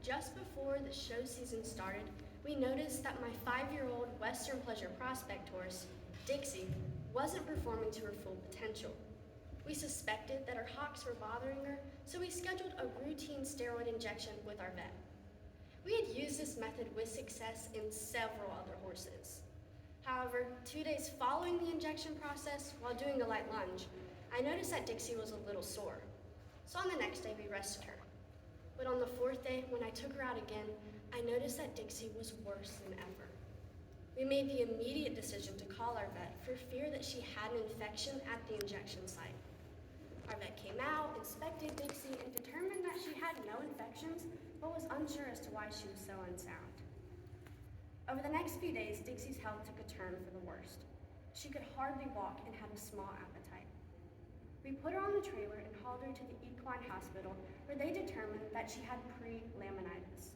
just before the show season started, we noticed that my 5-year-old Western Pleasure Prospect horse, Dixie, wasn't performing to her full potential. We suspected that her hocks were bothering her, so we scheduled a routine steroid injection with our vet. We had used this method with success in several other horses. However, 2 days following the injection process, while doing a light lunge, I noticed that Dixie was a little sore. So on the next day, we rested her. But on the 4th day, when I took her out again, I noticed that Dixie was worse than ever. We made the immediate decision to call our vet for fear that she had an infection at the injection site. Our vet came out, inspected Dixie, and determined that she had no infections, but was unsure as to why she was so unsound. Over the next few days, Dixie's health took a turn for the worst. She could hardly walk and had a small appetite. We put her on the trailer and hauled her to the equine hospital, where they determined that she had pre-laminitis.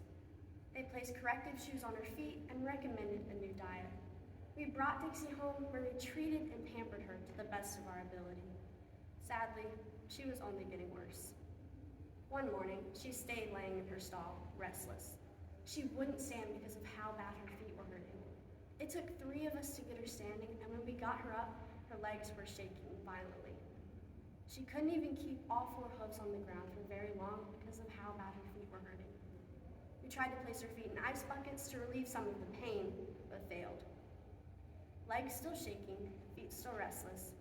They placed corrective shoes on her feet and recommended a new diet. We brought Dixie home, where we treated and pampered her to the best of our ability. Sadly, she was only getting worse. One morning, she stayed laying in her stall, restless. She wouldn't stand because of how bad her feet were hurting. It took 3 of us to get her standing, and when we got her up, her legs were shaking violently. She couldn't even keep all 4 hooves on the ground for very long because of how bad her feet were hurting. We tried to place her feet in ice buckets to relieve some of the pain, but failed. Legs still shaking, feet still restless,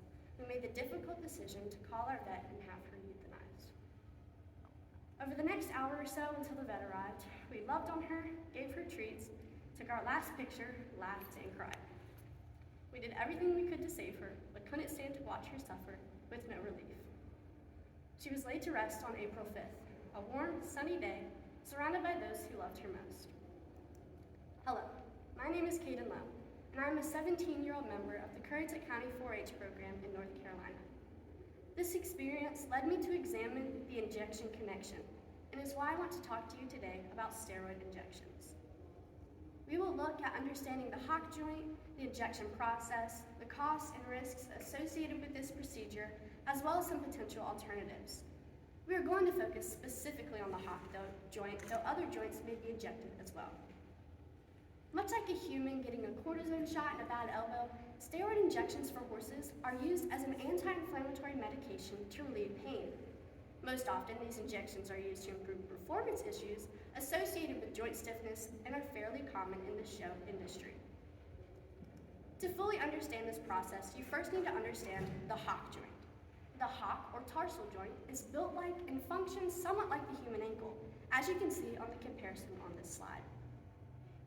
we made the difficult decision to call our vet and have her euthanized. Over the next hour or so until the vet arrived, we loved on her, gave her treats, took our last picture, laughed, and cried. We did everything we could to save her, but couldn't stand to watch her suffer with no relief. She was laid to rest on April 5th, a warm, sunny day, surrounded by those who loved her most. Hello, my name is Kaden Lowe, and I'm a 17-year-old member of the Currituck County 4-H program in North Carolina. This experience led me to examine the injection connection, and is why I want to talk to you today about steroid injections. We will look at understanding the hock joint, the injection process, the costs and risks associated with this procedure, as well as some potential alternatives. We are going to focus specifically on the hock joint, though other joints may be injected as well. Much like a human getting a cortisone shot in a bad elbow, steroid injections for horses are used as an anti-inflammatory medication to relieve pain. Most often, these injections are used to improve performance issues associated with joint stiffness and are fairly common in the show industry. To fully understand this process, you first need to understand the hock joint. The hock, or tarsal joint, is built like and functions somewhat like the human ankle, as you can see on the comparison on this slide.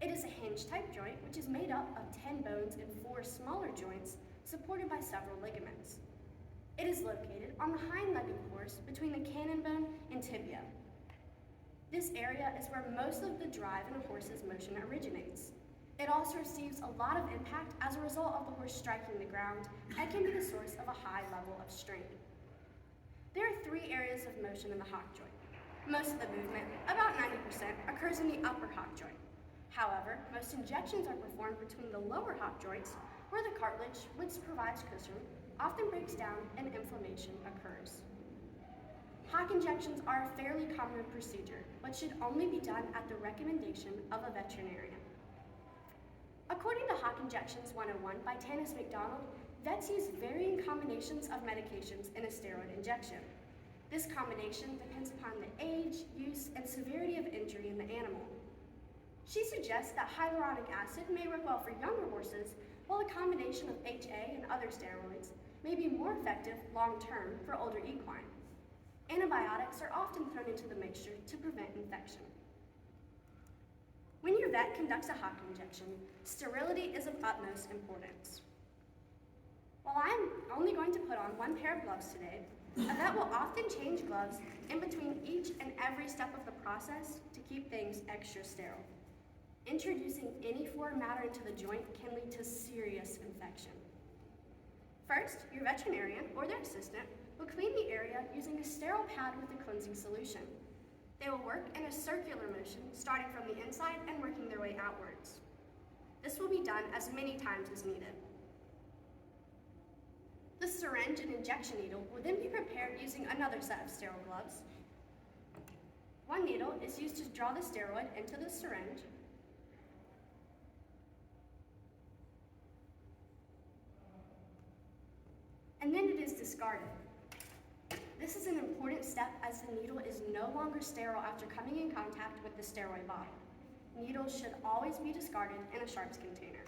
It is a hinge-type joint, which is made up of 10 bones and 4 smaller joints supported by several ligaments. It is located on the hind leg of the horse between the cannon bone and tibia. This area is where most of the drive in a horse's motion originates. It also receives a lot of impact as a result of the horse striking the ground and can be the source of a high level of strain. There are 3 areas of motion in the hock joint. Most of the movement, about 90%, occurs in the upper hock joint. However, most injections are performed between the lower hock joints, where the cartilage, which provides cushion, often breaks down and inflammation occurs. Hock injections are a fairly common procedure, but should only be done at the recommendation of a veterinarian. According to Hock Injections 101 by Tanis McDonald, vets use varying combinations of medications in a steroid injection. This combination depends upon the age, use, and severity of injury in the animal. She suggests that hyaluronic acid may work well for younger horses, while a combination of HA and other steroids may be more effective long-term for older equine. Antibiotics are often thrown into the mixture to prevent infection. When your vet conducts a hock injection, sterility is of utmost importance. While I'm only going to put on 1 pair of gloves today, a vet will often change gloves in between each and every step of the process to keep things extra sterile. Introducing any foreign matter into the joint can lead to serious infection. First, your veterinarian or their assistant will clean the area using a sterile pad with a cleansing solution. They will work in a circular motion, starting from the inside and working their way outwards. This will be done as many times as needed. The syringe and injection needle will then be prepared using another set of sterile gloves. One needle is used to draw the steroid into the syringe, and then it is discarded. This is an important step as the needle is no longer sterile after coming in contact with the steroid bottle. Needles should always be discarded in a sharps container.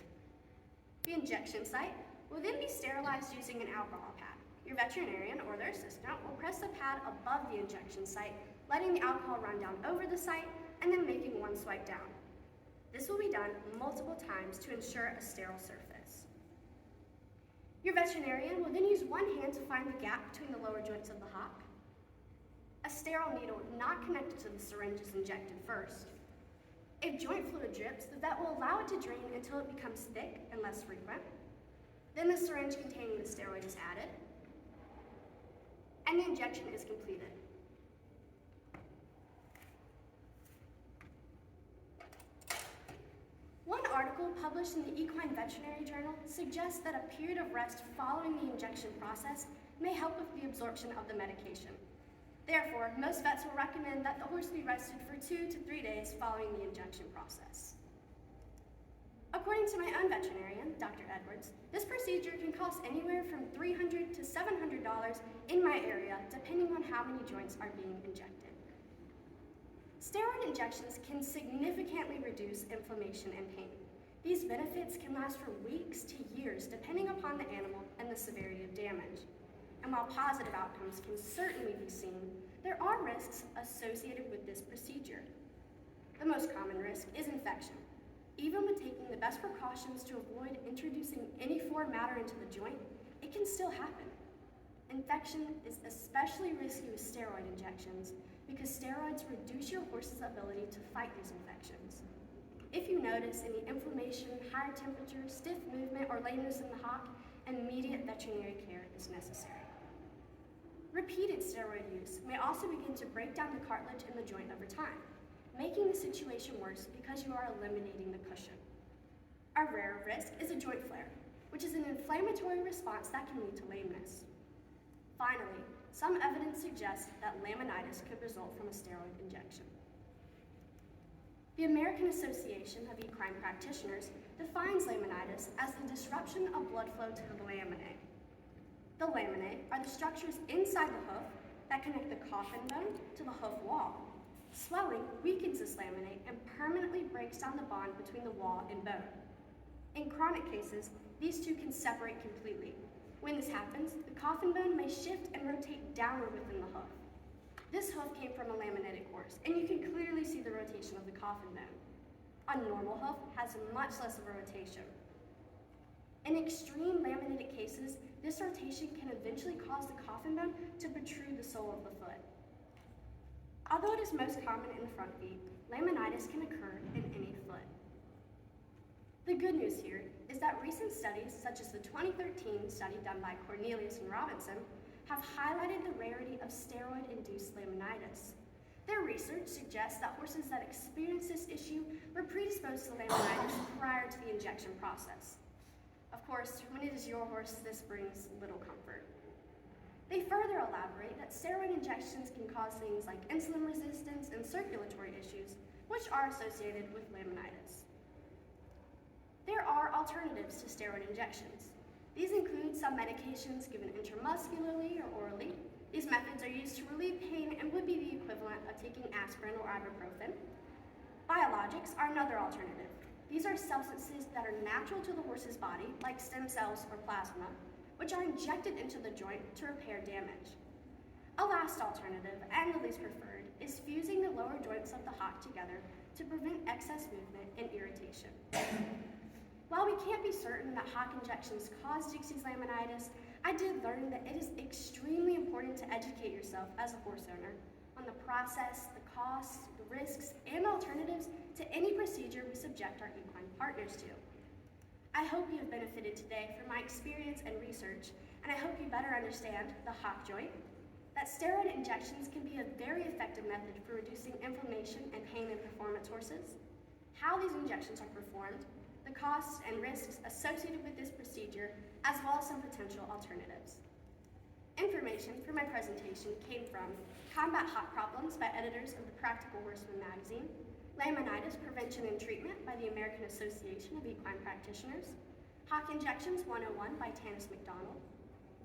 The injection site will then be sterilized using an alcohol pad. Your veterinarian or their assistant will press the pad above the injection site, letting the alcohol run down over the site and then making one swipe down. This will be done multiple times to ensure a sterile surface. Your veterinarian will then use one hand to find the gap between the lower joints of the hock. A sterile needle not connected to the syringe is injected first. If joint fluid drips, the vet will allow it to drain until it becomes thick and less frequent. Then the syringe containing the steroid is added, and the injection is completed. One article published in the Equine Veterinary Journal suggests that a period of rest following the injection process may help with the absorption of the medication. Therefore, most vets will recommend that the horse be rested for 2 to 3 days following the injection process. According to my own veterinarian, Dr. Edwards, this procedure can cost anywhere from $300 to $700 in my area, depending on how many joints are being injected. Steroid injections can significantly reduce inflammation and pain. These benefits can last for weeks to years, depending upon the animal and the severity of damage. And while positive outcomes can certainly be seen, there are risks associated with this procedure. The most common risk is infection. Even with taking the best precautions to avoid introducing any foreign matter into the joint, it can still happen. Infection is especially risky with steroid injections because steroids reduce your horse's ability to fight these infections. If you notice any inflammation, higher temperature, stiff movement, or lameness in the hock, immediate veterinary care is necessary. Repeated steroid use may also begin to break down the cartilage in the joint over time, making the situation worse because you are eliminating the cushion. A rare risk is a joint flare, which is an inflammatory response that can lead to lameness. Finally, some evidence suggests that laminitis could result from a steroid injection. The American Association of Equine Practitioners defines laminitis as the disruption of blood flow to the laminae. The laminae are the structures inside the hoof that connect the coffin bone to the hoof wall. Swelling weakens this laminae and permanently breaks down the bond between the wall and bone. In chronic cases, these two can separate completely. When this happens, the coffin bone may shift and rotate downward within the hoof. This hoof came from a laminitic horse, and you can clearly see the rotation of the coffin bone. A normal hoof has much less of a rotation. In extreme laminitic cases, this rotation can eventually cause the coffin bone to protrude the sole of the foot. Although it is most common in the front feet, laminitis can occur in any foot. The good news here is that recent studies, such as the 2013 study done by Cornelius and Robinson, have highlighted the rarity of steroid-induced laminitis. Their research suggests that horses that experience this issue were predisposed to laminitis prior to the injection process. Of course, when it is your horse, this brings little comfort. They further elaborate that steroid injections can cause things like insulin resistance and circulatory issues, which are associated with laminitis. There are alternatives to steroid injections. These include some medications given intramuscularly or orally. These methods are used to relieve pain and would be the equivalent of taking aspirin or ibuprofen. Biologics are another alternative. These are substances that are natural to the horse's body, like stem cells or plasma, which are injected into the joint to repair damage. A last alternative, and the least preferred, is fusing the lower joints of the hock together to prevent excess movement and irritation. While we can't be certain that hock injections cause Dixie's laminitis, I did learn that it is extremely important to educate yourself as a horse owner on the process, the costs, the risks, and alternatives to any procedure we subject our equine partners to. I hope you have benefited today from my experience and research, and I hope you better understand the hock joint, that steroid injections can be a very effective method for reducing inflammation and pain in performance horses, how these injections are performed, the costs and risks associated with this procedure, as well as some potential alternatives. Information for my presentation came from Combat Hawk Problems by editors of the Practical Horseman magazine, Laminitis Prevention and Treatment by the American Association of Equine Practitioners, Hawk Injections 101 by Tanis McDonald,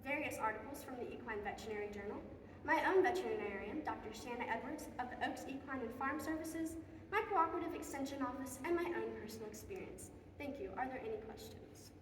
various articles from the Equine Veterinary Journal, my own veterinarian, Dr. Shanna Edwards of the Oaks Equine and Farm Services, my cooperative extension office, and my own personal experience. Thank you. Are there any questions?